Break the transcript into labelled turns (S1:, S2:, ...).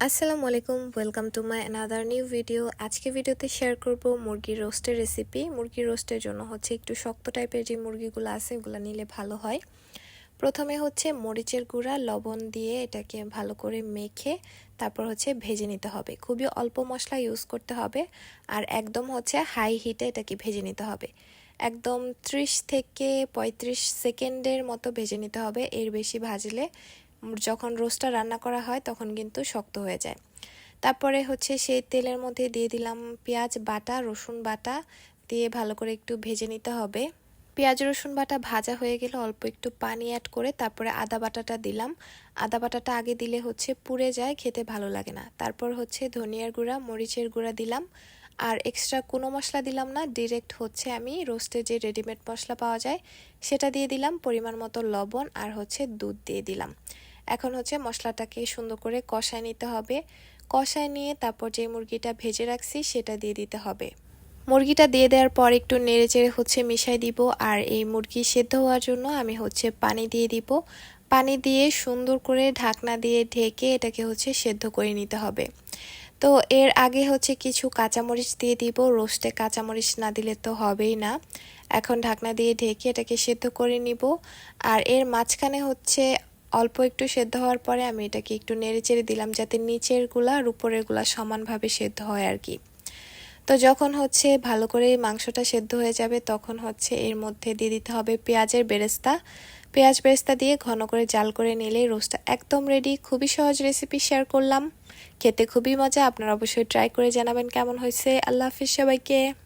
S1: আসসালামু আলাইকুম, welcome to my another new video. আজকে ভিডিওতে শেয়ার করব মুরগির রোস্টের রেসিপি। মুরগির রোস্টের জন্য একটু শক্ত টাইপের যে মুরগিগুলো আছে ওগুলো নিলে ভালো হয়। প্রথমে মরিচের গুঁড়া লবণ দিয়ে এটাকে ভালো করে মেখে তারপর ভেজে নিতে হবে। খুবই অল্প মশলা ইউজ করতে হবে আর একদম হাই হিটে এটাকে ভেজে নিতে হবে। একদম 30 থেকে 35 সেকেন্ডের মতো ভেজে নিতে হবে। এর বেশি ভাজলে যখন রোস্টটা রান্না করা হয় তখন কিন্তু শক্ত হয়ে যায়। তারপরে সেই তেলের মধ্যে দিয়ে দিলাম পেঁয়াজ বাটা, রসুন বাটা দিয়ে ভালো করে একটু ভেজে নিতে হবে। পেঁয়াজ রসুন বাটা ভাজা হয়ে গেলে অল্প একটু পানি অ্যাড করে তারপরে আদা বাটাটা দিলাম। আদা বাটাটা আগে দিলে পুড়ে যায়, খেতে ভালো লাগে না। তারপর ধনিয়ার গুঁড়া, মরিচের গুঁড়া দিলাম আর এক্সট্রা কোনো মশলা দিলাম না। ডিরেক্ট আমি রোস্টে যে রেডিমেড মশলা পাওয়া যায় সেটা দিয়ে দিলাম, পরিমাণ মতো লবণ আর দুধ দিয়ে দিলাম। এখন মশলাটাকে সুন্দর করে কষায় নিতে হবে। কষায় নিয়ে তারপর যে মুরগিটা ভেজে রাখছি সেটা দিয়ে দিতে হবে। মুরগিটা দিয়ে দেওয়ার পর একটু নেড়েচেড়ে মিশাই দিব। আর এই মুরগি সেদ্ধ হওয়ার জন্য আমি পানি দিয়ে দিব। পানি দিয়ে সুন্দর করে ঢাকনা দিয়ে ঢেকে এটাকে সেদ্ধ করে নিতে হবে। তো এর আগে কিছু কাঁচামরিচ দিয়ে দিব। রোস্টে কাঁচামরিচ না দিলে তো হবেই না। এখন ঢাকনা দিয়ে ঢেকে এটাকে সেদ্ধ করে নিব। আর এর মাঝখানে অল্প একটু সেদ্ধ হওয়ার পরে আমি এটাকে একটু নেড়েচেড়ে দিলাম যাতে নিচের গুলা আর উপরের গুলা সমানভাবে সেদ্ধ হয় আর কি। তো যখন ভালো করে মাংসটা সেদ্ধ হয়ে যাবে তখন এর মধ্যে দিয়ে দিতে হবে পেঁয়াজের বেরেস্তা। পেঁয়াজ বেরেস্তা দিয়ে ঘন করে জাল করে নিলেই রোস্টটা একদম রেডি। খুবই সহজ রেসিপি শেয়ার করলাম, খেতে খুবই মজা। আপনারা অবশ্যই ট্রাই করে জানাবেন কেমন হয়েছে। আল্লাহ হাফিজ সবাইকে।